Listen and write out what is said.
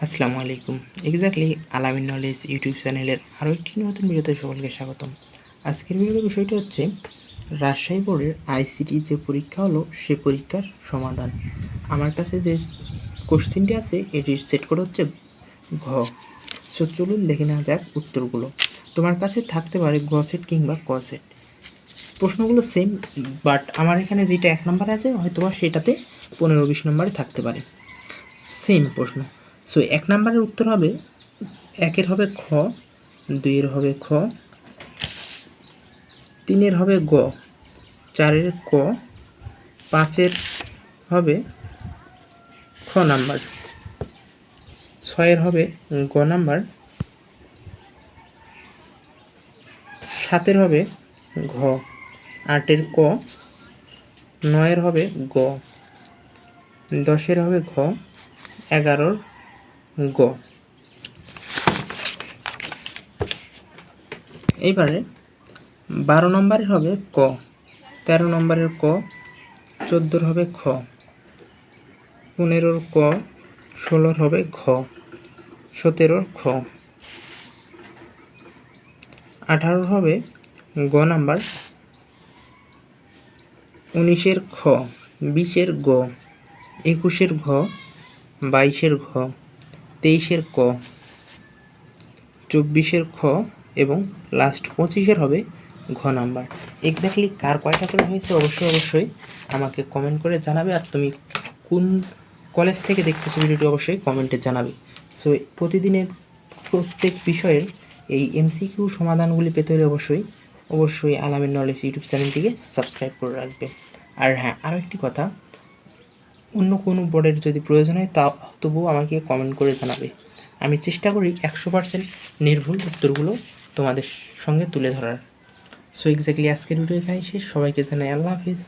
আসসালামু আলাইকুম। এক্স্যাক্টলি আলামিন নলেজ ইউটিউব চ্যানেলের আরও একটি নতুন ভিডিওতে সকলকে স্বাগতম। আজকের ভিডিওর বিষয়টি হচ্ছে রাজশাহী বোর্ডের আইসিটি যে পরীক্ষা হলো সে পরীক্ষার সমাধান। আমার কাছে যে কোশ্চেনটি আছে এটির সেট কোড হচ্ছে ঘ। সো চলুন দেখে নেওয়া যাক উত্তরগুলো। তোমার কাছে থাকতে পারে গ সেট কিংবা ক সেট। প্রশ্নগুলো সেম, বাট আমার এখানে যেটা 1 নম্বরে আছে হয়তো বা সেটাতে 15-20 নম্বরে থাকতে পারে। সেম প্রশ্ন। সো 1 নম্বরের উত্তর হবে 1-এর হবে খ, 2-এর হবে খ, 3-এর হবে গ, 4-এর ক, 5-এর হবে খ নাম্বার, 6-এর হবে গ নাম্বার, 7-এর হবে ঘ, 8-এর ক, 9-এর হবে গ, 10-এর হবে ঘ, 11-র গ। এইবারে 12 নম্বরের হবে ক, 13 নম্বরের ক, 14-র হবে খ, 15-র ক, 16-র হবে ঘ, 17-র খ, 18-র হবে গ নাম্বার, 19-এর খ, 20-এর গ, 21-এর ঘ, 22-এর ঘ, 23-এর ক, 24-এর খ এবং লাস্ট 25-এর হবে ঘ নাম্বার। এক্স্যাক্টলি কার কয়টা করে হয়েছে অবশ্যই আমাকে কমেন্ট করে জানাবে। আর তুমি কোন কলেজ থেকে দেখতেছো ভিডিওটি অবশ্যই কমেন্টে জানাবে। সো প্রতিদিনের প্রত্যেক বিষয়ের এই এমসিকিউ সমাধানগুলি পেতে হলে অবশ্যই আলামিন নলেজ ইউটিউব চ্যানেলটিকে সাবস্ক্রাইব করে রাখবে। আর হ্যাঁ, আরও একটি কথা, অন্য কোনো বোর্ডের যদি প্রয়োজন হয় তা তবুও আমাকে কমেন্ট করে জানাবে। আমি চেষ্টা করি 100% নির্ভুল উত্তরগুলো তোমাদের সঙ্গে তুলে ধরার। সো এক্স্যাক্টলি আজকের ভিডিও এখানেই শেষ। সবাইকে জানাই আল্লাহ হাফিজ।